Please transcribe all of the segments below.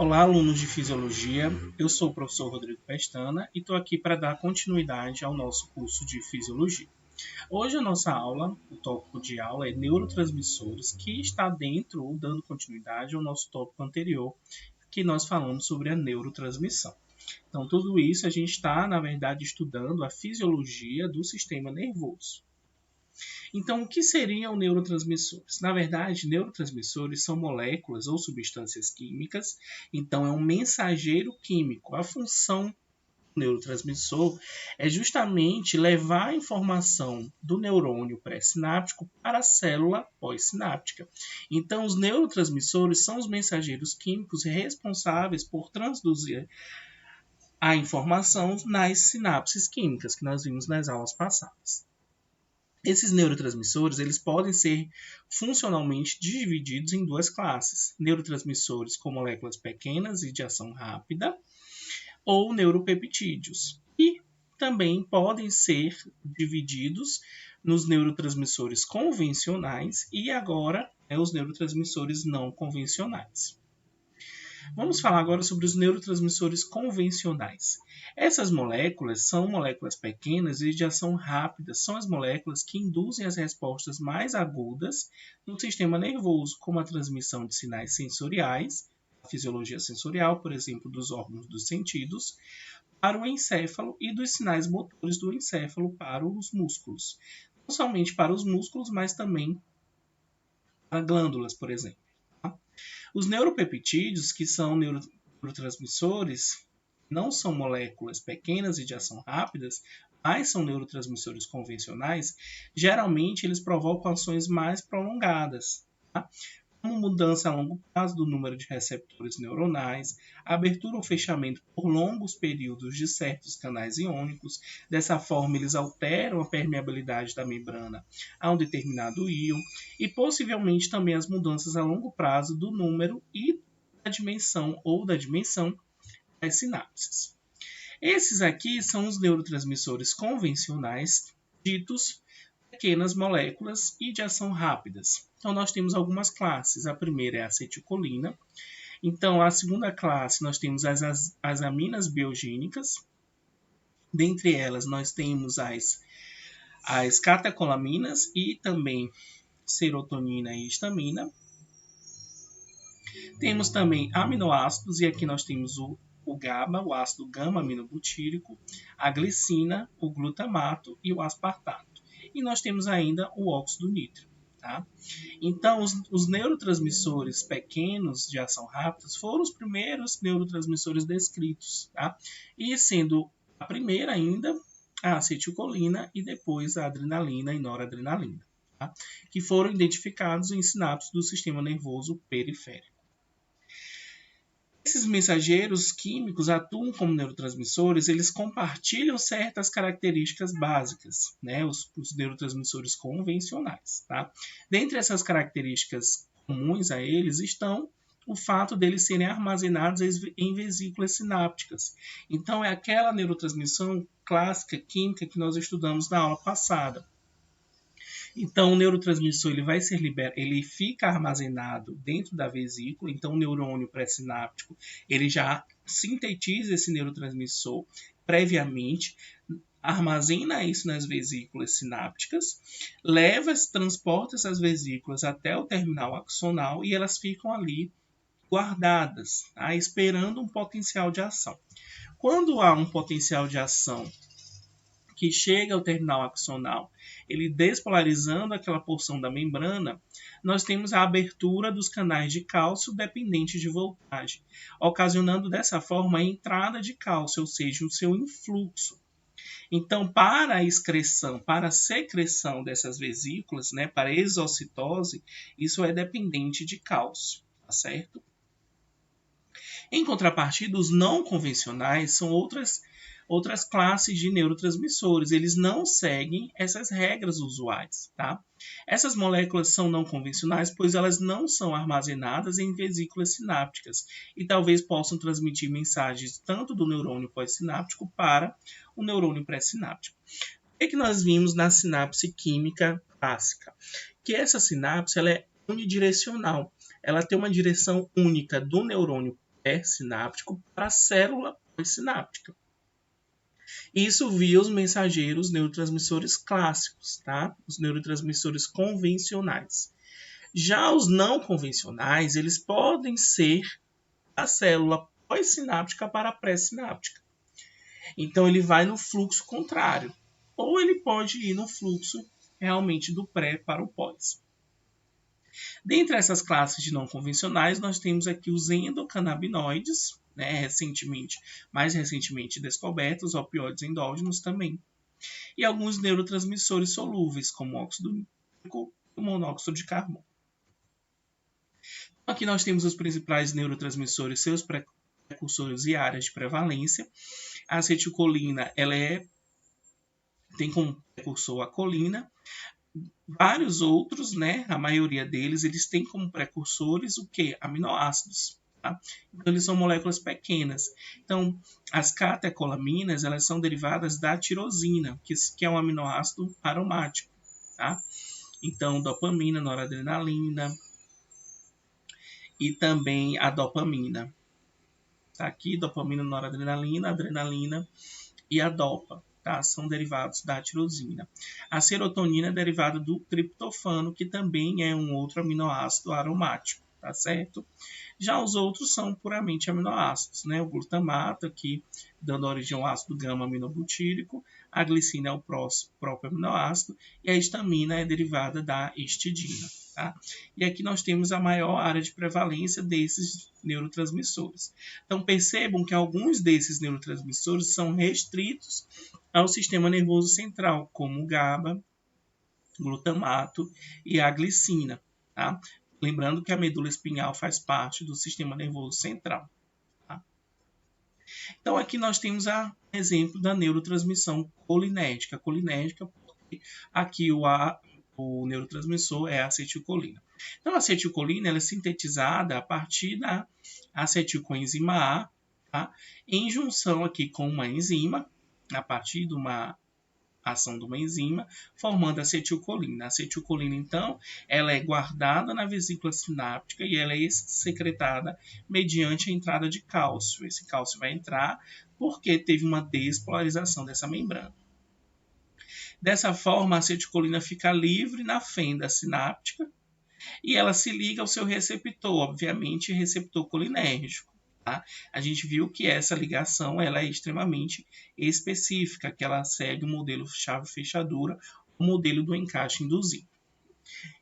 Olá, alunos de Fisiologia. Eu sou o professor Rodrigo Pestana e estou aqui para dar continuidade ao nosso curso de Fisiologia. Hoje a nossa aula, o tópico de aula é neurotransmissores, que está dentro ou dando continuidade ao nosso tópico anterior, que nós falamos sobre a neurotransmissão. Então, tudo isso a gente está, na verdade, estudando a fisiologia do sistema nervoso. Então, o que seriam neurotransmissores? Na verdade, neurotransmissores são moléculas ou substâncias químicas, então é um mensageiro químico. A função do neurotransmissor é justamente levar a informação do neurônio pré-sináptico para a célula pós-sináptica. Então, os neurotransmissores são os mensageiros químicos responsáveis por transduzir a informação nas sinapses químicas que nós vimos nas aulas passadas. Esses neurotransmissores eles podem ser funcionalmente divididos em duas classes: neurotransmissores com moléculas pequenas e de ação rápida, ou neuropeptídeos. E também podem ser divididos nos neurotransmissores convencionais e agora os neurotransmissores não convencionais. Vamos falar agora sobre os neurotransmissores convencionais. Essas moléculas são moléculas pequenas e de ação rápida, são as moléculas que induzem as respostas mais agudas no sistema nervoso, como a transmissão de sinais sensoriais, a fisiologia sensorial, por exemplo, dos órgãos dos sentidos, para o encéfalo e dos sinais motores do encéfalo para os músculos. Não somente para os músculos, mas também para glândulas, por exemplo. Os neuropeptídeos, que são neurotransmissores, não são moléculas pequenas e de ação rápidas, mas são neurotransmissores convencionais, geralmente eles provocam ações mais prolongadas, tá? Como mudança a longo prazo do número de receptores neuronais, abertura ou fechamento por longos períodos de certos canais iônicos. Dessa forma, eles alteram a permeabilidade da membrana a um determinado íon e possivelmente também as mudanças a longo prazo do número e da dimensão das sinapses. Esses aqui são os neurotransmissores convencionais, ditos pequenas moléculas e de ação rápidas. Então, nós temos algumas classes. A primeira é a acetilcolina. Então, a segunda classe, nós temos as aminas biogênicas. Dentre elas, nós temos as catecolaminas e também serotonina e histamina. Temos também aminoácidos, e aqui nós temos o GABA, o ácido gama-aminobutírico, a glicina, o glutamato e o aspartato. E nós temos ainda o óxido nítrico. Tá? Então, os neurotransmissores pequenos de ação rápida foram os primeiros neurotransmissores descritos. Tá? E sendo a primeira ainda a acetilcolina e depois a adrenalina e noradrenalina, tá? Que foram identificados em sinapses do sistema nervoso periférico. Esses mensageiros químicos atuam como neurotransmissores, eles compartilham certas características básicas, né? Os neurotransmissores convencionais. Tá? Dentre essas características comuns a eles estão o fato deles serem armazenados em vesículas sinápticas. Então, é aquela neurotransmissão clássica química que nós estudamos na aula passada. Então, o neurotransmissor ele fica armazenado dentro da vesícula. Então, o neurônio pré-sináptico ele já sintetiza esse neurotransmissor previamente, armazena isso nas vesículas sinápticas, transporta essas vesículas até o terminal axonal e elas ficam ali guardadas, tá? Esperando um potencial de ação. Quando há um potencial de ação que chega ao terminal axonal, ele despolarizando aquela porção da membrana, nós temos a abertura dos canais de cálcio dependentes de voltagem, ocasionando dessa forma a entrada de cálcio, ou seja, o seu influxo. Então, para a excreção, para a secreção dessas vesículas, né, para a exocitose, isso é dependente de cálcio, tá certo? Em contrapartida, os não convencionais são outras classes de neurotransmissores. Eles não seguem essas regras usuais. Tá? Essas moléculas são não convencionais, pois elas não são armazenadas em vesículas sinápticas e talvez possam transmitir mensagens tanto do neurônio pós-sináptico para o neurônio pré-sináptico. O que nós vimos na sinapse química clássica? Que essa sinapse ela é unidirecional. Ela tem uma direção única do neurônio pré-sináptico para a célula pós-sináptica. Isso via os mensageiros neurotransmissores clássicos, tá? Os neurotransmissores convencionais. Já os não convencionais, eles podem ser a célula pós-sináptica para a pré-sináptica. Então, ele vai no fluxo contrário. Ou ele pode ir no fluxo realmente do pré para o pós. Dentre essas classes de não convencionais, nós temos aqui os endocannabinoides, né, mais recentemente descobertos, opioides endógenos também. E alguns neurotransmissores solúveis, como o óxido nítrico e o monóxido de carbono. Aqui nós temos os principais neurotransmissores, seus precursores e áreas de prevalência. A acetilcolina, tem como precursor a colina. Vários outros, né, a maioria deles, eles têm como precursores o quê? Aminoácidos. Tá? Então, eles são moléculas pequenas. Então, as catecolaminas, elas são derivadas da tirosina, que é um aminoácido aromático. Tá? Então, dopamina, noradrenalina e também a dopamina. Tá aqui, dopamina, noradrenalina, adrenalina e a dopa. Tá? São derivados da tirosina. A serotonina é derivada do triptofano, que também é um outro aminoácido aromático, tá certo? Já os outros são puramente aminoácidos, né? O glutamato aqui, dando origem ao ácido gama-aminobutírico, a glicina é o próprio aminoácido e a histamina é derivada da histidina. Tá? E aqui nós temos a maior área de prevalência desses neurotransmissores. Então percebam que alguns desses neurotransmissores são restritos ao sistema nervoso central, como o GABA, glutamato e a glicina. Tá? Lembrando que a medula espinhal faz parte do sistema nervoso central. Tá? Então aqui nós temos um exemplo da neurotransmissão colinérgica. Colinérgica porque aqui o neurotransmissor é a acetilcolina. Então, a acetilcolina ela é sintetizada a partir da acetilcoenzima A, tá? Em junção aqui com uma enzima, a partir de uma ação de uma enzima, formando a acetilcolina. A acetilcolina, então, ela é guardada na vesícula sináptica e ela é secretada mediante a entrada de cálcio. Esse cálcio vai entrar porque teve uma despolarização dessa membrana. Dessa forma, a acetilcolina fica livre na fenda sináptica e ela se liga ao seu receptor, obviamente receptor colinérgico. Tá? A gente viu que essa ligação ela é extremamente específica, que ela segue o modelo chave-fechadura, o modelo do encaixe induzido.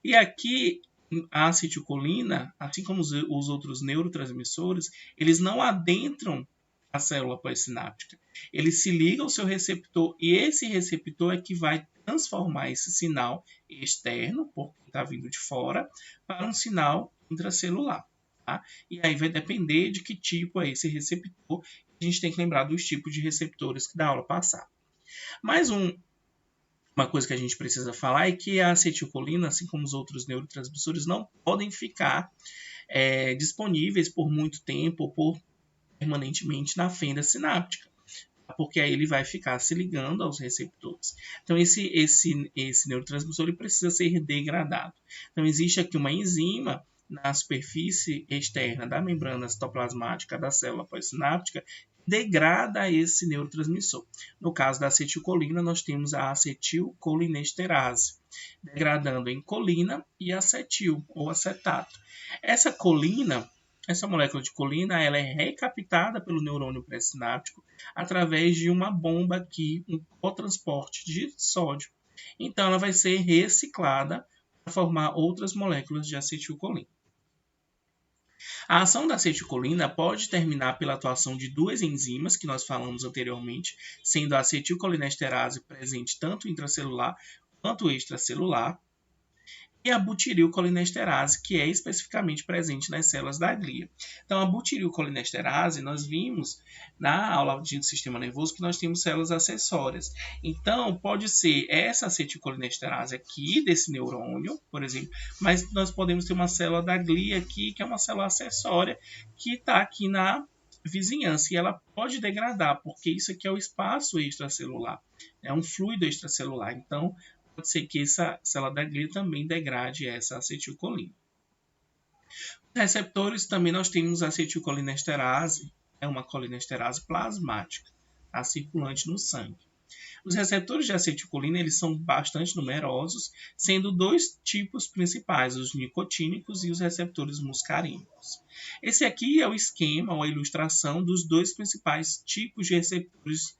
E aqui, a acetilcolina, assim como os outros neurotransmissores, eles não adentram a célula pós-sináptica. Ele se liga ao seu receptor e esse receptor é que vai transformar esse sinal externo, porque está vindo de fora, para um sinal intracelular. Tá? E aí vai depender de que tipo é esse receptor. A gente tem que lembrar dos tipos de receptores que da aula passada. Mais uma coisa que a gente precisa falar é que a acetilcolina, assim como os outros neurotransmissores, não podem ficar disponíveis por muito tempo ou permanentemente na fenda sináptica, porque aí ele vai ficar se ligando aos receptores. Então, esse neurotransmissor ele precisa ser degradado. Então, existe aqui uma enzima na superfície externa da membrana citoplasmática da célula pós-sináptica que degrada esse neurotransmissor. No caso da acetilcolina, nós temos a acetilcolinesterase, degradando em colina e acetil, ou acetato. Essa molécula de colina ela é recaptada pelo neurônio pré-sináptico através de uma bomba aqui, um cotransporte de sódio. Então, ela vai ser reciclada para formar outras moléculas de acetilcolina. A ação da acetilcolina pode terminar pela atuação de duas enzimas que nós falamos anteriormente, sendo a acetilcolinesterase presente tanto intracelular quanto extracelular, e a butirilcolinesterase, que é especificamente presente nas células da glia. Então, a butirilcolinesterase, nós vimos na aula de sistema nervoso que nós temos células acessórias. Então, pode ser essa acetilcolinesterase aqui, desse neurônio, por exemplo, mas nós podemos ter uma célula da glia aqui, que é uma célula acessória, que está aqui na vizinhança, e ela pode degradar, porque isso aqui é o espaço extracelular, é um fluido extracelular. Então, pode ser que essa célula da glia também degrade essa acetilcolina. Os receptores também nós temos a acetilcolinesterase, é uma colinesterase plasmática, tá? Circulante no sangue. Os receptores de acetilcolina eles são bastante numerosos, sendo dois tipos principais, os nicotínicos e os receptores muscarínicos. Esse aqui é o esquema ou a ilustração dos dois principais tipos de receptores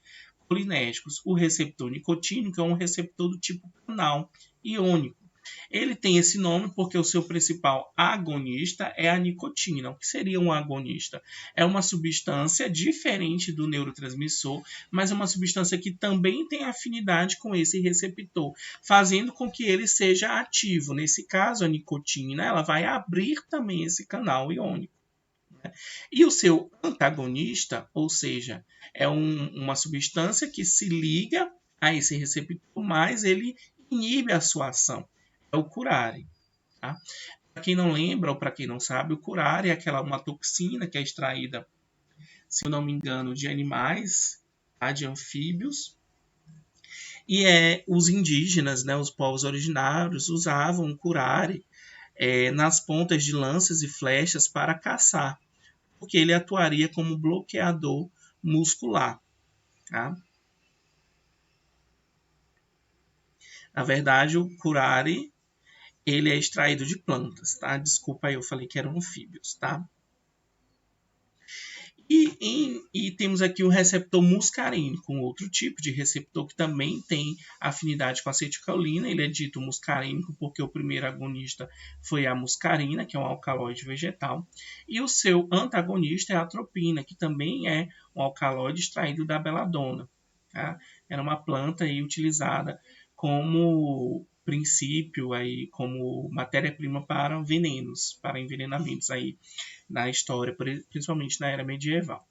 colinérgicos. O receptor nicotínico é um receptor do tipo canal iônico. Ele tem esse nome porque o seu principal agonista é a nicotina. O que seria um agonista? É uma substância diferente do neurotransmissor, mas é uma substância que também tem afinidade com esse receptor, fazendo com que ele seja ativo. Nesse caso, a nicotina ela vai abrir também esse canal iônico. E o seu antagonista, ou seja, é uma substância que se liga a esse receptor, mas ele inibe a sua ação. É o curare. Tá? Para quem não lembra ou para quem não sabe, o curare é uma toxina que é extraída, se eu não me engano, de animais, tá? De anfíbios. E os indígenas, né, os povos originários, usavam o curare nas pontas de lanças e flechas para caçar, porque ele atuaria como bloqueador muscular. Tá? Na verdade, o curare ele é extraído de plantas, tá? Desculpa aí, eu falei que eram anfíbios, tá? E temos aqui o receptor muscarínico, um outro tipo de receptor que também tem afinidade com a acetilcolina. Ele é dito muscarínico porque o primeiro agonista foi a muscarina, que é um alcaloide vegetal. E o seu antagonista é a atropina, que também é um alcaloide extraído da beladona. Tá? Era uma planta aí utilizada como princípio, aí, como matéria-prima para venenos, para envenenamentos aí na história, principalmente na era medieval.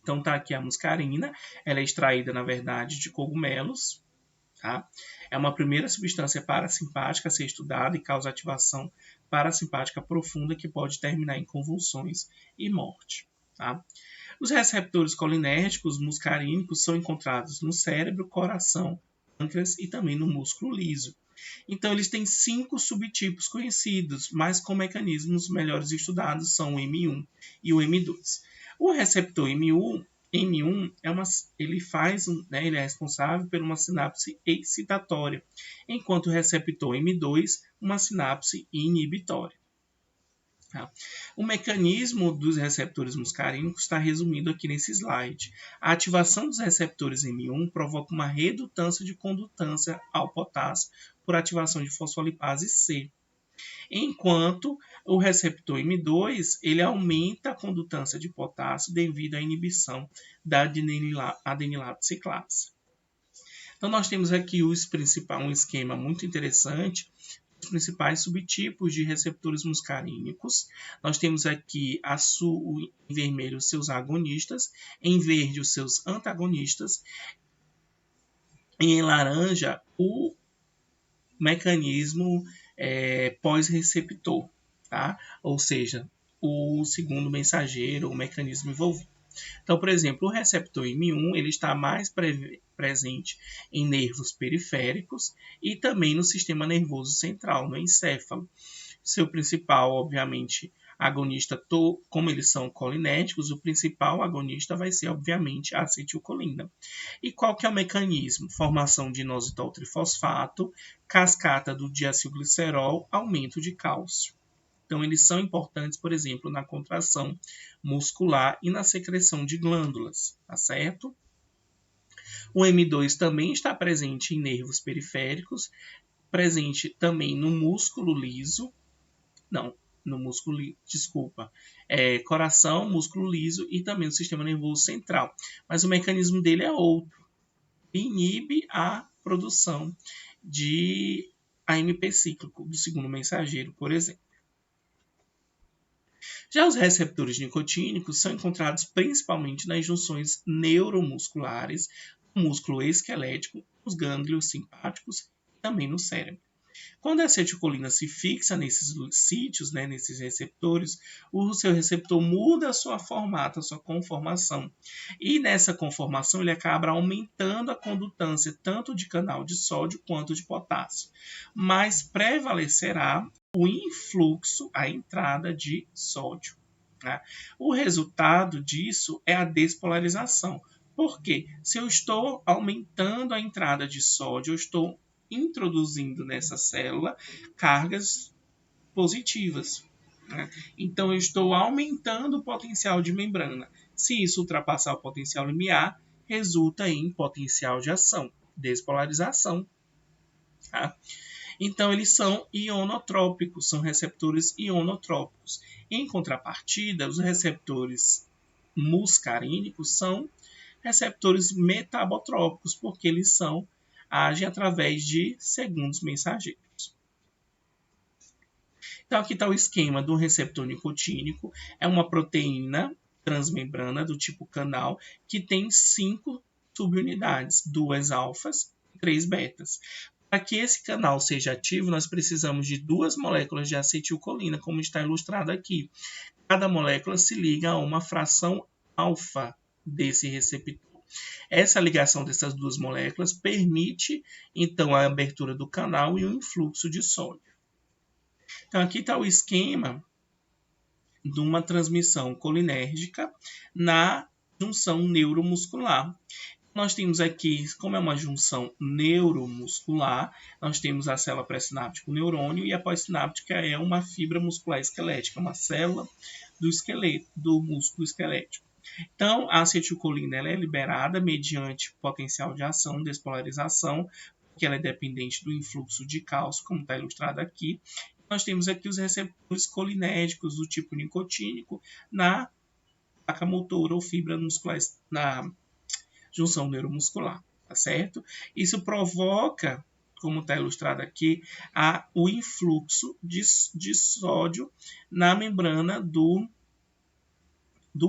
Então tá aqui a muscarina, ela é extraída na verdade de cogumelos, tá? É uma primeira substância parasimpática a ser estudada e causa ativação parasimpática profunda que pode terminar em convulsões e morte, tá? Os receptores colinérgicos muscarínicos são encontrados no cérebro, coração, pâncreas e também no músculo liso. Então, eles têm 5 subtipos conhecidos, mas com mecanismos melhores estudados são o M1 e o M2. O receptor M1 ele é responsável por uma sinapse excitatória, enquanto o receptor M2 uma sinapse inibitória. Tá? O mecanismo dos receptores muscarínicos está resumido aqui nesse slide. A ativação dos receptores M1 provoca uma redutância de condutância ao potássio por ativação de fosfolipase C, enquanto o receptor M2 ele aumenta a condutância de potássio devido à inibição da adenilato ciclase. Então, nós temos aqui um esquema muito interessante, os principais subtipos de receptores muscarínicos. Nós temos aqui em vermelho os seus agonistas, em verde os seus antagonistas, e em laranja o mecanismo pós-receptor, tá? Ou seja, o segundo mensageiro, o mecanismo envolvido. Então, por exemplo, o receptor M1 ele está mais presente em nervos periféricos e também no sistema nervoso central, no encéfalo. Seu principal, obviamente, agonista, como eles são colinéticos, o principal agonista vai ser, obviamente, a acetilcolina. E qual que é o mecanismo? Formação de inositol trifosfato, cascata do diacilglicerol, aumento de cálcio. Então, eles são importantes, por exemplo, na contração muscular e na secreção de glândulas, tá certo? O M2 também está presente em nervos periféricos, presente também no músculo liso, coração, músculo liso e também no sistema nervoso central. Mas o mecanismo dele é outro. Inibe a produção de AMP cíclico, do segundo mensageiro, por exemplo. Já os receptores nicotínicos são encontrados principalmente nas junções neuromusculares, no músculo esquelético, nos gânglios simpáticos e também no cérebro. Quando a acetilcolina se fixa nesses sítios, nesses receptores, o seu receptor muda a sua formato, a sua conformação. E nessa conformação ele acaba aumentando a condutância tanto de canal de sódio quanto de potássio. Mas prevalecerá o influxo, a entrada de sódio. Né? O resultado disso é a despolarização. Por quê? Se eu estou aumentando a entrada de sódio, eu estou introduzindo nessa célula cargas positivas. Né? Então, eu estou aumentando o potencial de membrana. Se isso ultrapassar o potencial limiar, resulta em potencial de ação, despolarização. Tá? Então, eles são ionotrópicos, são receptores ionotrópicos. Em contrapartida, os receptores muscarínicos são receptores metabotrópicos, porque eles agem através de segundos mensageiros. Então, aqui está o esquema do receptor nicotínico. É uma proteína transmembrana do tipo canal que tem 5 subunidades, 2 alfas e 3 betas. Para que esse canal seja ativo, nós precisamos de 2 moléculas de acetilcolina, como está ilustrado aqui. Cada molécula se liga a uma fração alfa desse receptor. Essa ligação dessas 2 moléculas permite, então, a abertura do canal e o influxo de sódio. Então, aqui está o esquema de uma transmissão colinérgica na junção neuromuscular. Nós temos aqui, como é uma junção neuromuscular, nós temos a célula pré-sináptica, o neurônio, e a pós-sináptica é uma fibra muscular esquelética, uma célula do esqueleto, do músculo esquelético. Então, a acetilcolina ela é liberada mediante potencial de ação, despolarização, porque ela é dependente do influxo de cálcio, como está ilustrado aqui. Nós temos aqui os receptores colinérgicos do tipo nicotínico na placa motora ou fibra muscular, na junção neuromuscular, tá certo? Isso provoca, como está ilustrado aqui, o influxo de sódio na membrana do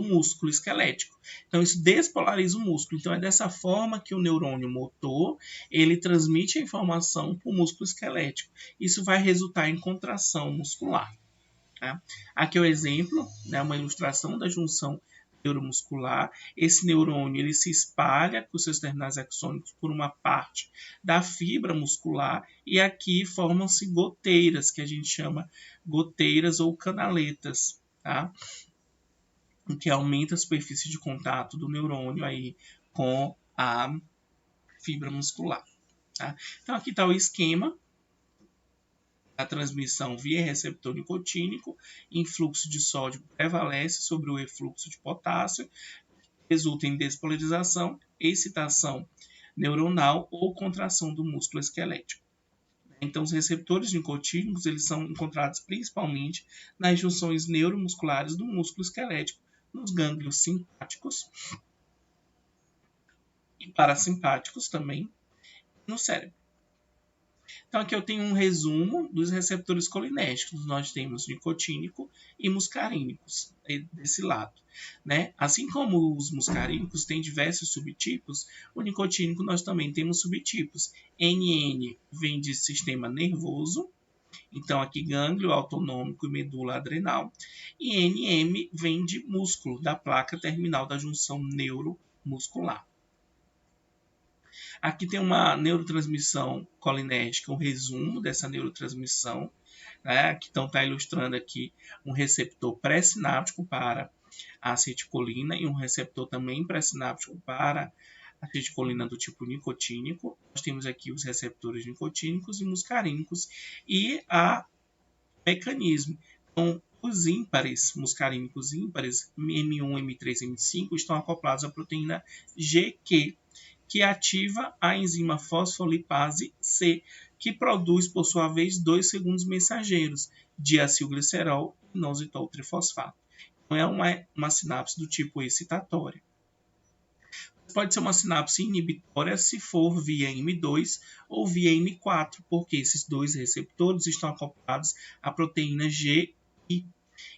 músculo esquelético. Então, isso despolariza o músculo. Então, é dessa forma que o neurônio motor, ele transmite a informação para o músculo esquelético. Isso vai resultar em contração muscular. Tá? Aqui é o exemplo, né, uma ilustração da junção neuromuscular. Esse neurônio ele se espalha com seus terminais axônicos por uma parte da fibra muscular e aqui formam-se goteiras, que a gente chama goteiras ou canaletas, tá? Que aumenta a superfície de contato do neurônio aí com a fibra muscular. Tá? Então, aqui está o esquema da transmissão via receptor nicotínico. Influxo de sódio prevalece sobre o efluxo de potássio, resulta em despolarização, excitação neuronal ou contração do músculo esquelético. Então, os receptores nicotínicos eles são encontrados principalmente nas junções neuromusculares do músculo esquelético, nos gânglios simpáticos e parasimpáticos também no cérebro. Então, aqui eu tenho um resumo dos receptores colinérgicos. Nós temos nicotínico e muscarínicos desse lado. Né? Assim como os muscarínicos têm diversos subtipos, o nicotínico nós também temos subtipos. NN vem de sistema nervoso, então aqui gânglio autonômico e medula adrenal. E NM vem de músculo, da placa terminal da junção neuromuscular. Aqui tem uma neurotransmissão colinérgica, um resumo dessa neurotransmissão. Né? Aqui então está ilustrando aqui um receptor pré-sináptico para a acetilcolina e um receptor também pré-sináptico para a acetilcolina do tipo nicotínico. Nós temos aqui os receptores nicotínicos e muscarínicos e o mecanismo. Então, os ímpares, muscarínicos ímpares, M1, M3 e M5, estão acoplados à proteína GQ, que ativa a enzima fosfolipase C, que produz, por sua vez, 2 segundos mensageiros, diacilglicerol e inositol trifosfato. Então, é uma sinapse do tipo excitatória. Pode ser uma sinapse inibitória se for via M2 ou via M4, porque esses 2 receptores estão acoplados à proteína GI.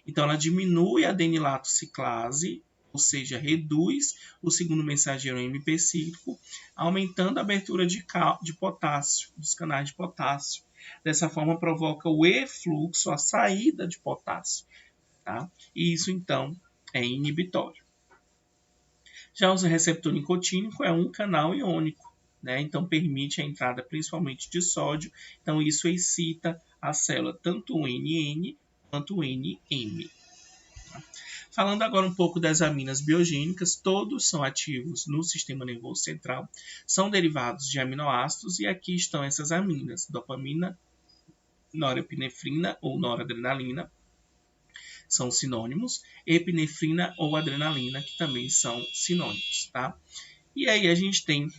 Então, ela diminui a adenilato ciclase, ou seja, reduz o segundo mensageiro MP cíclico, aumentando a abertura de potássio, dos canais de potássio. Dessa forma, provoca o efluxo, a saída de potássio. Tá? E isso, então, é inibitório. Já o receptor nicotínico é um canal iônico, né? Então permite a entrada principalmente de sódio, então isso excita a célula, tanto o NN quanto o NM. Falando agora um pouco das aminas biogênicas, todos são ativos no sistema nervoso central, são derivados de aminoácidos e aqui estão essas aminas: dopamina, norepinefrina ou noradrenalina, são sinônimos, epinefrina ou adrenalina, que também são sinônimos, tá? E aí a gente tem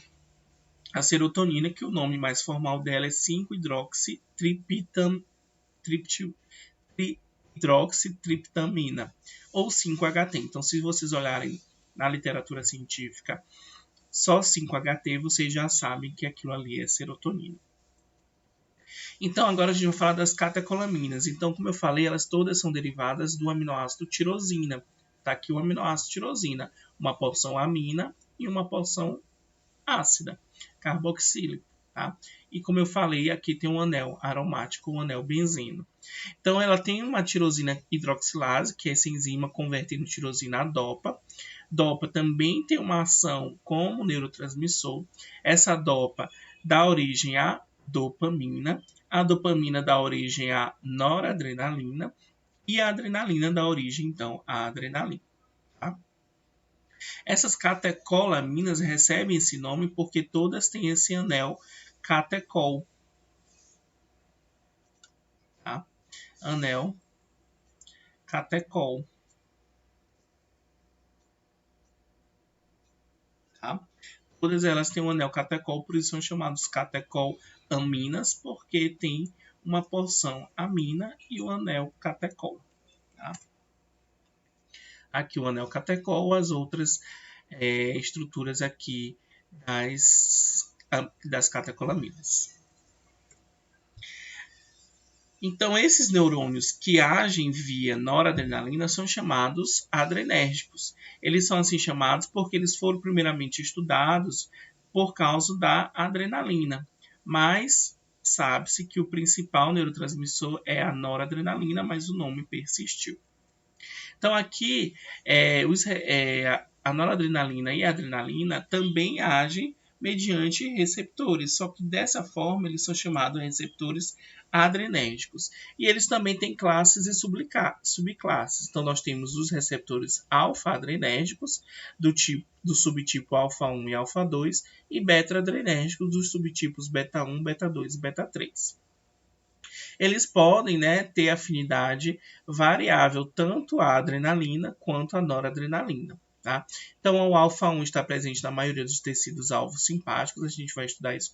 a serotonina, que o nome mais formal dela é 5-hidroxitriptamina, ou 5-HT. Então, se vocês olharem na literatura científica só 5-HT, vocês já sabem que aquilo ali é serotonina. Então, agora a gente vai falar das catecolaminas. Então, como eu falei, elas todas são derivadas do aminoácido tirosina. Está aqui o aminoácido tirosina, uma porção amina e uma porção ácida, carboxílico. Tá? E como eu falei, aqui tem um anel aromático, um anel benzeno. Então, ela tem uma tirosina hidroxilase, que é essa enzima convertendo tirosina a DOPA. DOPA também tem uma ação como neurotransmissor. Essa DOPA dá origem à dopamina. A dopamina dá origem à noradrenalina. E a adrenalina dá origem, então, à adrenalina. Tá? Essas catecolaminas recebem esse nome porque todas têm esse anel catecol. Tá? Anel catecol. Tá? Todas elas têm um anel catecol, por isso são chamados catecolaminas, porque tem uma porção amina e o anel catecol. Tá? Aqui o anel catecol, as outras estruturas aqui das catecolaminas. Então, esses neurônios que agem via noradrenalina são chamados adrenérgicos. Eles são assim chamados porque eles foram primeiramente estudados por causa da adrenalina. Mas sabe-se que o principal neurotransmissor é a noradrenalina, mas o nome persistiu. Então, aqui, a noradrenalina e a adrenalina também agem mediante receptores, só que dessa forma eles são chamados receptores adrenérgicos. E eles também têm classes e subclasses. Então, nós temos os receptores alfa-adrenérgicos, do subtipo alfa-1 e alfa-2, e beta-adrenérgicos, dos subtipos beta-1, beta-2 e beta-3. Eles podem, ter afinidade variável tanto à adrenalina quanto à noradrenalina. Tá? Então, o alfa-1 está presente na maioria dos tecidos alvos simpáticos. A gente vai estudar isso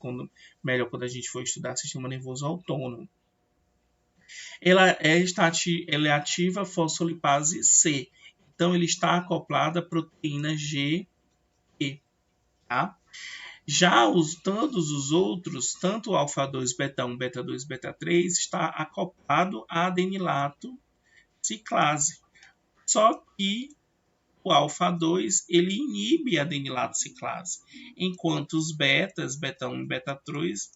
melhor quando a gente for estudar sistema nervoso autônomo. Ela é ativa a fosfolipase C. Então, ele está acoplado à proteína GE. Tá? Já todos os outros, tanto o alfa-2, beta-1, beta-2, beta-3, está acoplado a adenilato ciclase. Só que o alfa-2 ele inibe a adenilato ciclase, enquanto os betas, beta-1, beta-3,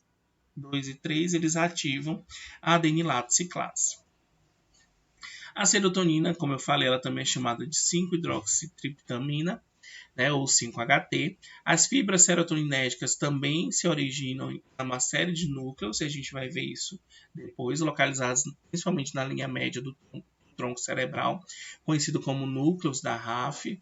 2 e 3, eles ativam a adenilato ciclase. A serotonina, como eu falei, ela também é chamada de 5-hidroxitriptamina, ou 5-HT. As fibras serotoninérgicas também se originam em uma série de núcleos, e a gente vai ver isso depois, localizados principalmente na linha média do tronco cerebral, conhecido como núcleos da RAF.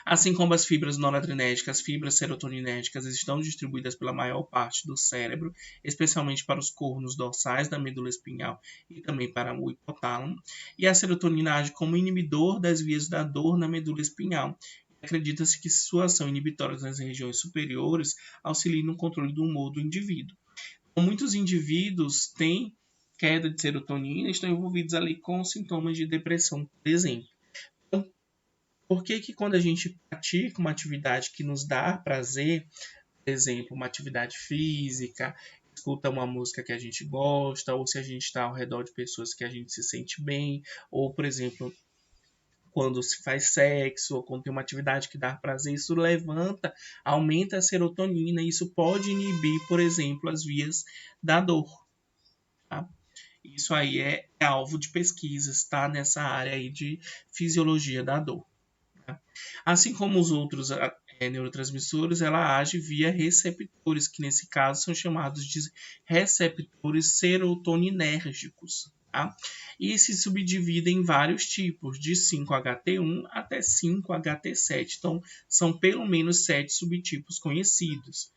Assim como as fibras noradrenérgicas, as fibras serotoninérgicas estão distribuídas pela maior parte do cérebro, especialmente para os cornos dorsais da medula espinhal e também para o hipotálamo. E a serotonina age como inibidor das vias da dor na medula espinhal. Acredita-se que sua ação inibitória nas regiões superiores auxilia no controle do humor do indivíduo. Então, muitos indivíduos têm queda de serotonina e estão envolvidos ali com sintomas de depressão, por exemplo. Por que quando a gente pratica uma atividade que nos dá prazer, por exemplo, uma atividade física, escuta uma música que a gente gosta, ou se a gente está ao redor de pessoas que a gente se sente bem, ou, por exemplo, quando se faz sexo, ou quando tem uma atividade que dá prazer, isso aumenta a serotonina, e isso pode inibir, por exemplo, as vias da dor. Tá? Isso aí é alvo de pesquisas, tá? Nessa área aí de fisiologia da dor. Assim como os outros neurotransmissores, ela age via receptores, que nesse caso são chamados de receptores serotoninérgicos. Tá? E se subdividem em vários tipos, de 5-HT1 até 5-HT7. Então, são pelo menos 7 subtipos conhecidos.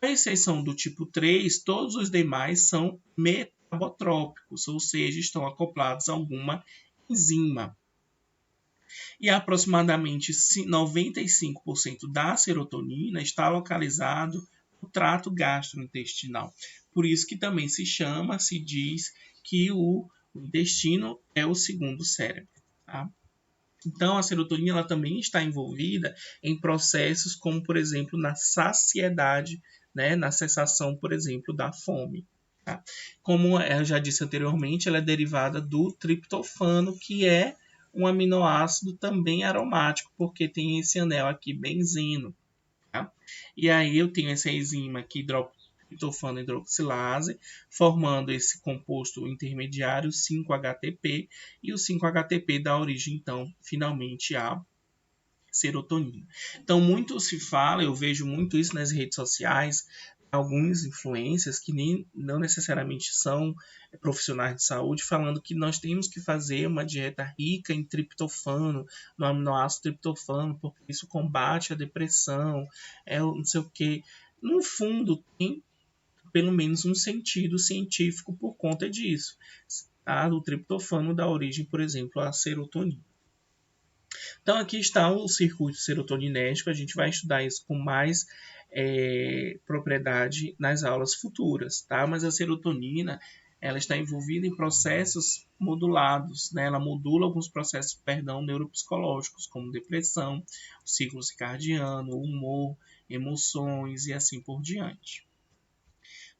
Com exceção do tipo 3, todos os demais são metabotrópicos, ou seja, estão acoplados a alguma enzima. E aproximadamente 95% da serotonina está localizado no trato gastrointestinal. Por isso que também se diz que o intestino é o segundo cérebro. Tá? Então, a serotonina ela também está envolvida em processos como, por exemplo, na saciedade, né? Na cessação, por exemplo, da fome. Tá? Como eu já disse anteriormente, ela é derivada do triptofano, que é um aminoácido também aromático, porque tem esse anel aqui, benzeno. Tá? E aí eu tenho essa enzima aqui, triptofano hidroxilase, formando esse composto intermediário 5-HTP, e o 5-HTP dá origem, então, finalmente à serotonina. Então, muito se fala, eu vejo muito isso nas redes sociais, alguns influencers que não necessariamente são profissionais de saúde, falando que nós temos que fazer uma dieta rica em triptofano, no aminoácido triptofano, porque isso combate a depressão, não sei o quê. No fundo, tem pelo menos um sentido científico por conta disso. Tá? O triptofano dá origem, por exemplo, à serotonina. Então, aqui está o circuito serotoninérgico. A gente vai estudar isso com mais propriedade nas aulas futuras, tá? Mas a serotonina, ela está envolvida em processos modulados, né? Ela modula alguns processos, neuropsicológicos, como depressão, ciclo circadiano, humor, emoções e assim por diante.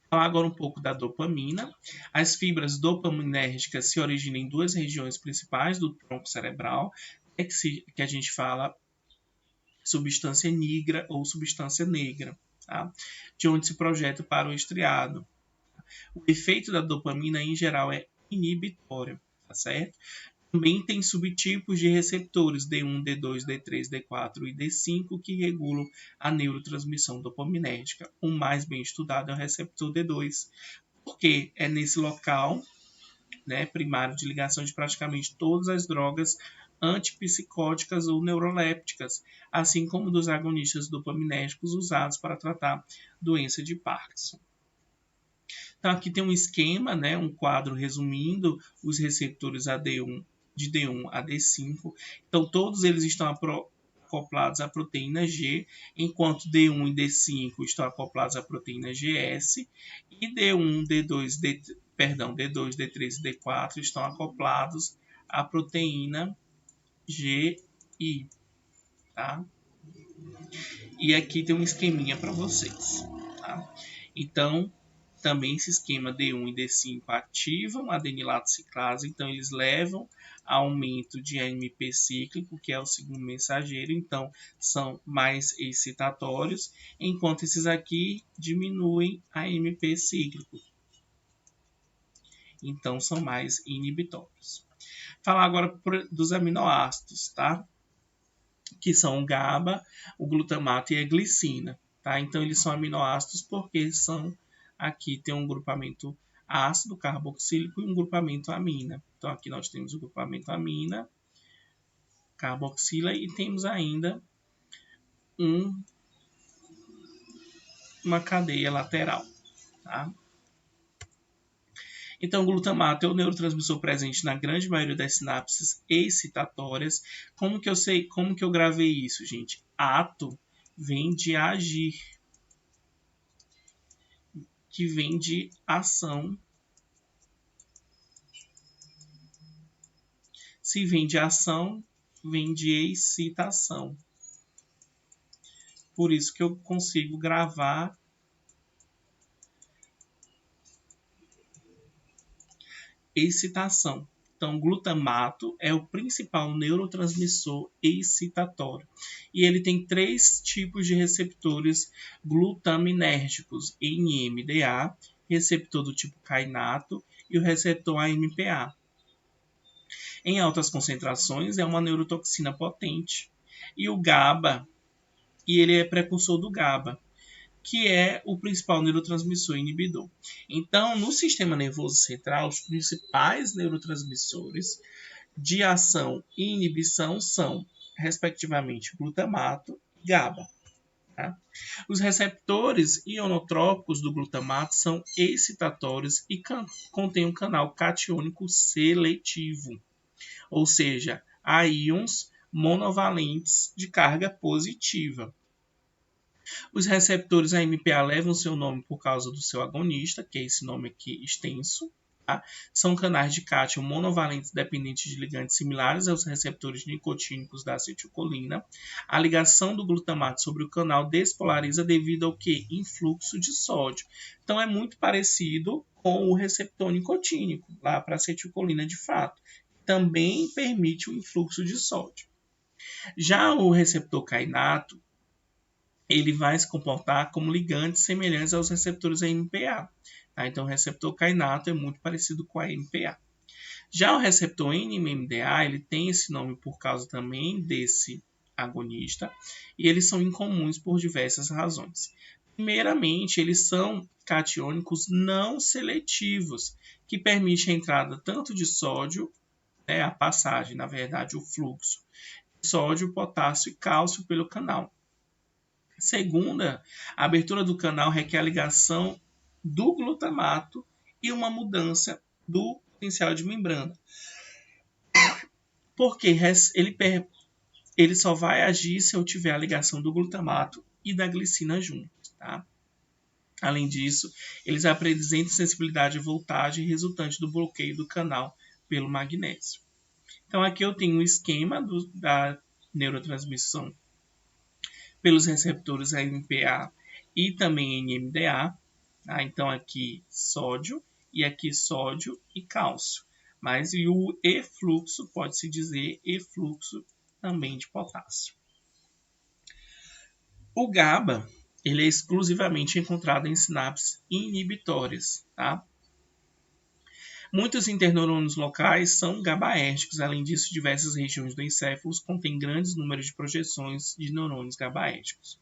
Falar agora um pouco da dopamina. As fibras dopaminérgicas se originam em duas regiões principais do tronco cerebral, que a gente fala substância negra ou substância negra, tá? De onde se projeta para o estriado. O efeito da dopamina, em geral, é inibitório, tá certo? Também tem subtipos de receptores D1, D2, D3, D4 e D5 que regulam a neurotransmissão dopaminérgica. O mais bem estudado é o receptor D2, porque é nesse local, né, primário de ligação de praticamente todas as drogas antipsicóticas ou neurolépticas, assim como dos agonistas dopaminérgicos usados para tratar doença de Parkinson. Então, aqui tem um esquema, né, um quadro resumindo os receptores AD1, de D1 a D5. Então, todos eles estão acoplados à proteína G, enquanto D1 e D5 estão acoplados à proteína GS, e D1, D2, D2, D3 e D4 estão acoplados à proteína GI, tá? E aqui tem um esqueminha para vocês, tá? Então, também esse esquema D1 e D5 ativam a adenilato ciclase, então eles levam a aumento de AMP cíclico, que é o segundo mensageiro, então são mais excitatórios, enquanto esses aqui diminuem a AMP cíclico, então são mais inibitórios. Falar agora dos aminoácidos, tá? Que são o GABA, o glutamato e a glicina, tá? Então eles são aminoácidos porque aqui tem um grupamento ácido carboxílico e um grupamento amina. Então aqui nós temos o grupamento amina, carboxila, e temos ainda uma cadeia lateral, tá? Então, o glutamato é o neurotransmissor presente na grande maioria das sinapses excitatórias. Como que eu gravei isso, gente? Ato vem de agir, que vem de ação. Se vem de ação, vem de excitação. Por isso que eu consigo gravar excitação. Então, glutamato é o principal neurotransmissor excitatório. E ele tem 3 tipos de receptores glutaminérgicos: NMDA, receptor do tipo kainato, e o receptor AMPA. Em altas concentrações, é uma neurotoxina potente. E o GABA e ele é precursor do GABA, que é o principal neurotransmissor inibidor. Então, no sistema nervoso central, os principais neurotransmissores de ação e inibição são, respectivamente, glutamato e GABA. Tá? Os receptores ionotrópicos do glutamato são excitatórios e contêm um canal catiônico seletivo, ou seja, há íons monovalentes de carga positiva. Os receptores AMPA levam seu nome por causa do seu agonista, que é esse nome aqui extenso. Tá? São canais de cátion monovalentes dependentes de ligantes similares aos receptores nicotínicos da acetilcolina. A ligação do glutamato sobre o canal despolariza devido ao que? Influxo de sódio. Então é muito parecido com o receptor nicotínico, lá para a acetilcolina de fato. Também permite o influxo de sódio. Já o receptor kainato, ele vai se comportar como ligantes semelhantes aos receptores AMPA. Tá? Então, o receptor kainato é muito parecido com a AMPA. Já o receptor NMDA, ele tem esse nome por causa também desse agonista, e eles são incomuns por diversas razões. Primeiramente, eles são catiônicos não seletivos, que permitem a entrada tanto de sódio, a passagem, na verdade, o fluxo, de sódio, potássio e cálcio pelo canal. Segunda, a abertura do canal requer a ligação do glutamato e uma mudança do potencial de membrana. Porque ele só vai agir se eu tiver a ligação do glutamato e da glicina juntos. Tá? Além disso, eles apresentam sensibilidade à voltagem resultante do bloqueio do canal pelo magnésio. Então, aqui eu tenho um esquema da neurotransmissão pelos receptores AMPA e também NMDA. Tá? Então, aqui sódio, e aqui sódio e cálcio. Mas e o efluxo, pode-se dizer efluxo também de potássio. O GABA, ele é exclusivamente encontrado em sinapses inibitórias. Tá? Muitos interneurônios locais são GABAérgicos. Além disso, diversas regiões do encéfalo contêm grandes números de projeções de neurônios GABAérgicos.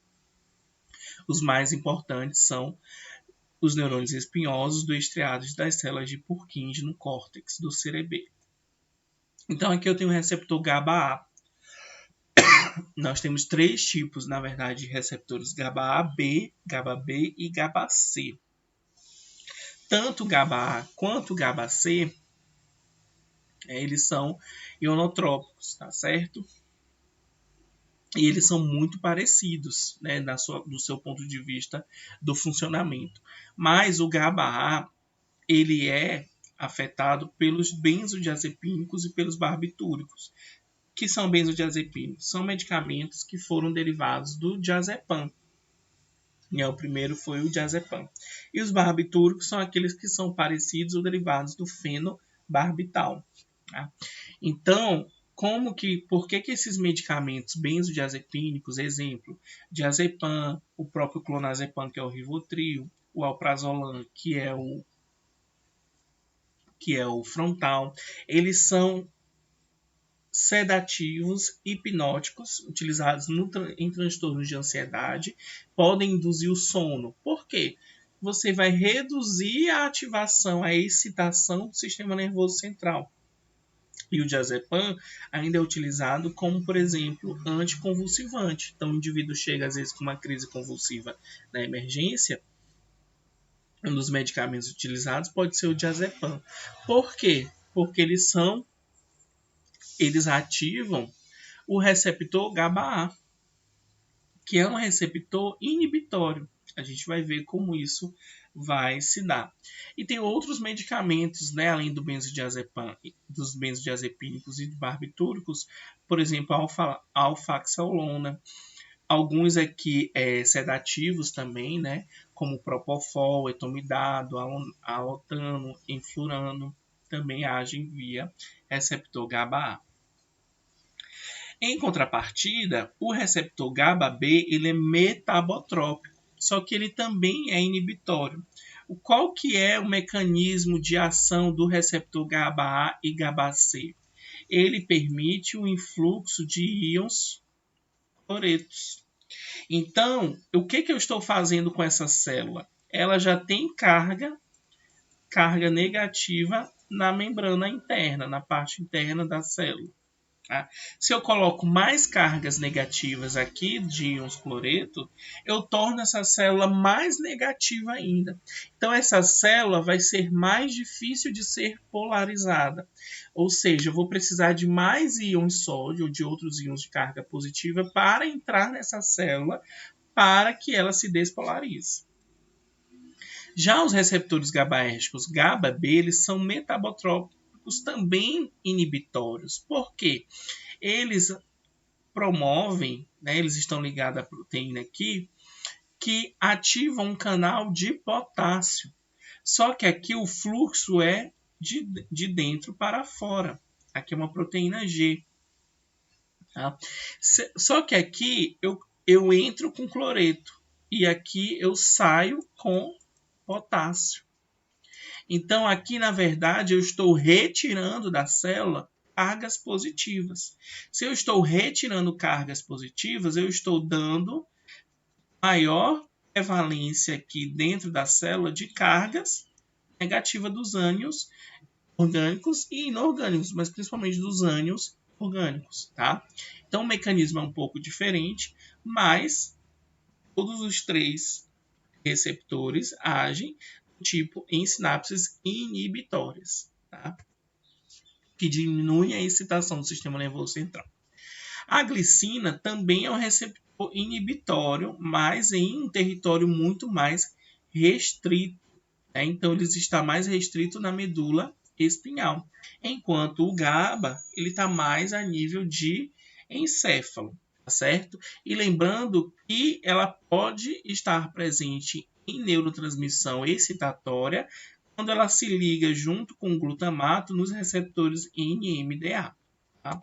Os mais importantes são os neurônios espinhosos do estriado das células de Purkinje no córtex do cerebelo. Então, aqui eu tenho o receptor GABA-A. Nós temos três tipos, na verdade, de receptores: GABA-A-B, GABA-B e GABA-C. Tanto o GABA-A quanto o GABA-C, eles são ionotrópicos, tá certo? E eles são muito parecidos, né, do seu ponto de vista do funcionamento. Mas o GABA-A, ele é afetado pelos benzodiazepínicos e pelos barbitúricos. Que são benzodiazepínicos? São medicamentos que foram derivados do diazepam. O primeiro foi o diazepam. E os barbitúricos são aqueles que são parecidos ou derivados do fenobarbital. Tá? Então, por que esses medicamentos benzodiazepínicos, exemplo, diazepam, o próprio clonazepam, que é o Rivotril, o alprazolam, que é o Frontal, eles são sedativos hipnóticos utilizados em transtornos de ansiedade, podem induzir o sono. Por quê? Você vai reduzir a ativação, a excitação do sistema nervoso central. E o diazepam ainda é utilizado como, por exemplo, anticonvulsivante. Então, o indivíduo chega, às vezes, com uma crise convulsiva na emergência. Um dos medicamentos utilizados pode ser o diazepam. Por quê? Porque eles ativam o receptor GABA-A, que é um receptor inibitório. A gente vai ver como isso vai se dar. E tem outros medicamentos, né, além do benzodiazepam, dos benzodiazepínicos e barbitúricos, por exemplo, a alfaxolona. Alguns aqui sedativos também, né, como propofol, etomidado, alotano, enflurano, também agem via receptor GABA-A. Em contrapartida, o receptor GABA-B ele é metabotrópico, só que ele também é inibitório. Qual que é o mecanismo de ação do receptor GABA-A e GABA-C? Ele permite o influxo de íons cloretos. Então, o que eu estou fazendo com essa célula? Ela já tem carga negativa na membrana interna, na parte interna da célula. Tá? Se eu coloco mais cargas negativas aqui de íons cloreto, eu torno essa célula mais negativa ainda. Então, essa célula vai ser mais difícil de ser polarizada. Ou seja, eu vou precisar de mais íons sódio ou de outros íons de carga positiva para entrar nessa célula para que ela se despolarize. Já os receptores GABAérgicos GABA-B, eles são metabotrópicos também inibitórios. Por quê? Eles promovem, né, eles estão ligados à proteína aqui, que ativam um canal de potássio. Só que aqui o fluxo é de dentro para fora. Aqui é uma proteína G. Tá? Só que aqui eu entro com cloreto e aqui eu saio com potássio. Então, aqui, na verdade, eu estou retirando da célula cargas positivas. Se eu estou retirando cargas positivas, eu estou dando maior prevalência aqui dentro da célula de cargas negativas dos ânions orgânicos e inorgânicos, mas principalmente dos ânions orgânicos, tá? Então, o mecanismo é um pouco diferente, mas todos os três receptores agem tipo em sinapses inibitórias, tá? Que diminuem a excitação do sistema nervoso central. A glicina também é um receptor inibitório, mas em um território muito mais restrito. Né? Então, ele está mais restrito na medula espinhal, enquanto o GABA ele está mais a nível de encéfalo, tá certo? E lembrando que ela pode estar presente em neurotransmissão excitatória quando ela se liga junto com o glutamato nos receptores NMDA. Tá?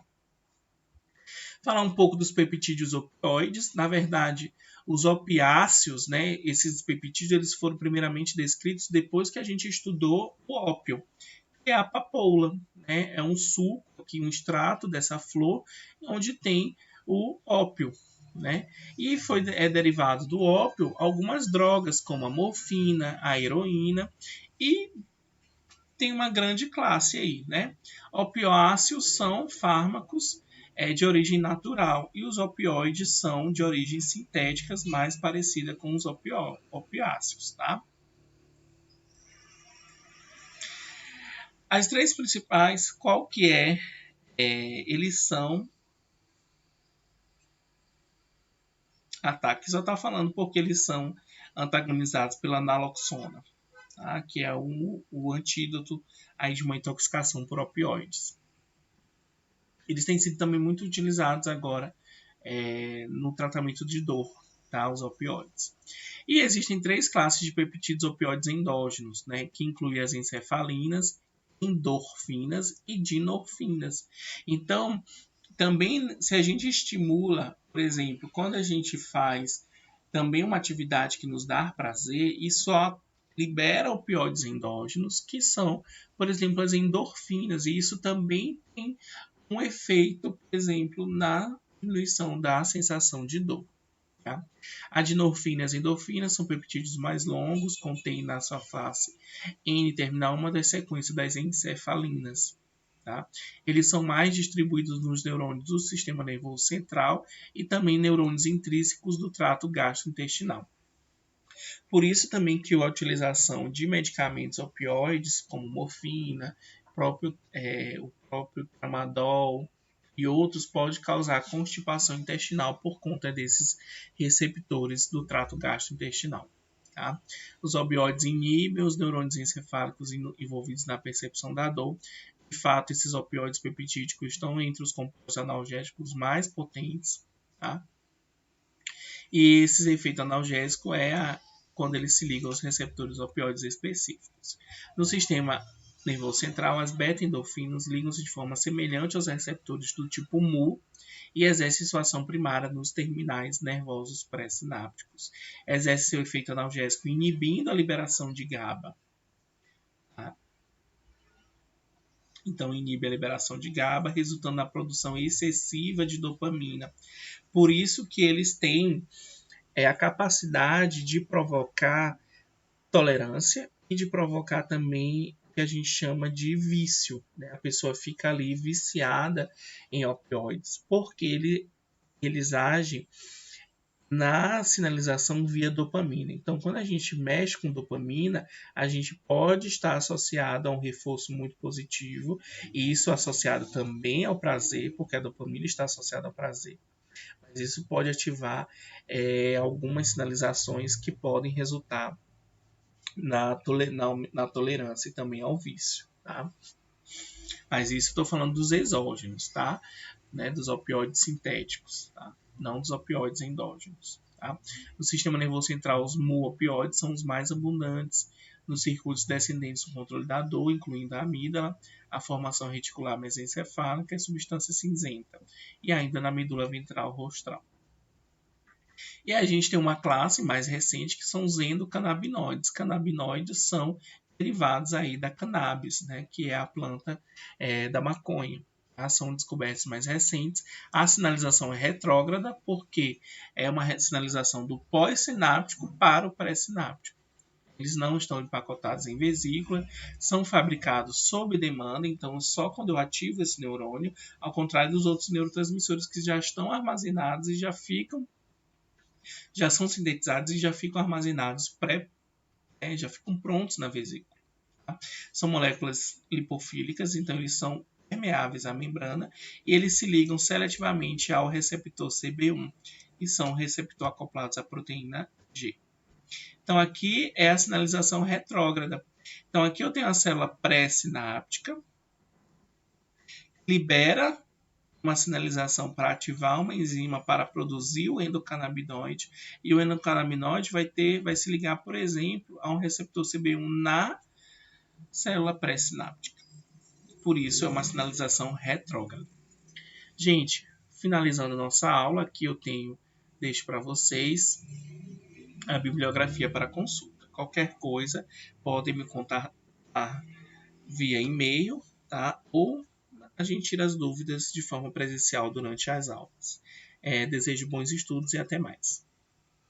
Falar um pouco dos peptídeos opioides. Na verdade, os opiáceos, né, esses peptídeos, eles foram primeiramente descritos depois que a gente estudou o ópio, que é a papoula. Né? É um suco, aqui, um extrato dessa flor, onde tem o ópio. Né? E é derivado do ópio algumas drogas, como a morfina, a heroína, e tem uma grande classe aí. Né? Opioáceos são fármacos de origem natural e os opioides são de origem sintéticas, mais parecida com os opiáceos. Tá? As três principais, qual que é? Eles são ataques, só está falando porque eles são antagonizados pela naloxona, tá? Que é o antídoto aí de uma intoxicação por opioides. Eles têm sido também muito utilizados agora no tratamento de dor, tá? Os opioides. E existem três classes de peptídeos opioides endógenos, né? Que incluem as encefalinas, endorfinas e dinorfinas. Então, também, se a gente estimula, por exemplo, quando a gente faz também uma atividade que nos dá prazer, isso libera opioides endógenos, que são, por exemplo, as endorfinas, e isso também tem um efeito, por exemplo, na diminuição da sensação de dor. Tá? A dinorfina e as endorfinas são peptídeos mais longos, contêm na sua face N-terminal uma das sequências das encefalinas. Tá? Eles são mais distribuídos nos neurônios do sistema nervoso central e também neurônios intrínsecos do trato gastrointestinal. Por isso também que a utilização de medicamentos opioides, como morfina, o próprio tramadol e outros, pode causar constipação intestinal por conta desses receptores do trato gastrointestinal. Tá? Os opioides inibem os neurônios encefálicos envolvidos na percepção da dor. De fato, esses opioides peptídicos estão entre os compostos analgésicos mais potentes. Tá? E esse efeito analgésico quando ele se liga aos receptores opioides específicos. No sistema nervoso central, as beta-endorfinas ligam-se de forma semelhante aos receptores do tipo mu e exercem sua ação primária nos terminais nervosos pré-sinápticos. Exerce seu efeito analgésico inibindo a liberação de GABA. Tá? Então, inibe a liberação de GABA, resultando na produção excessiva de dopamina. Por isso que eles têm a capacidade de provocar tolerância e de provocar também o que a gente chama de vício, né? A pessoa fica ali viciada em opioides, porque eles agem na sinalização via dopamina. Então, quando a gente mexe com dopamina, a gente pode estar associado a um reforço muito positivo, e isso associado também ao prazer, porque a dopamina está associada ao prazer. Mas isso pode ativar algumas sinalizações que podem resultar na tolerância e também ao vício. Tá? Mas isso estou falando dos exógenos, tá? Né? Dos opioides sintéticos, tá? Não dos opioides endógenos. Tá? No sistema nervoso central, os mu-opioides são os mais abundantes nos circuitos descendentes do controle da dor, incluindo a amígdala, a formação reticular mesencefálica e a substância cinzenta, e ainda na medula ventral rostral. E a gente tem uma classe mais recente que são os endocannabinoides. Canabinoides são derivados aí da cannabis, né, que é a planta da maconha. Tá? São descobertas mais recentes. A sinalização é retrógrada porque é uma sinalização do pós-sináptico para o pré-sináptico. Eles não estão empacotados em vesícula, são fabricados sob demanda, então só quando eu ativo esse neurônio, ao contrário dos outros neurotransmissores que já estão armazenados e já são sintetizados e já ficam armazenados já ficam prontos na vesícula. Tá? São moléculas lipofílicas, então eles são permeáveis à membrana e eles se ligam seletivamente ao receptor CB1 e são receptor acoplados à proteína G. Então aqui é a sinalização retrógrada. Então aqui eu tenho a célula pré-sináptica, libera uma sinalização para ativar uma enzima para produzir o endocannabinoide, e o endocannabinoide vai se ligar, por exemplo, a um receptor CB1 na célula pré-sináptica. Por isso é uma sinalização retrógrada. Gente, finalizando nossa aula, aqui eu deixo para vocês a bibliografia para consulta. Qualquer coisa, podem me contar via e-mail, tá? Ou a gente tira as dúvidas de forma presencial durante as aulas. Desejo bons estudos e até mais.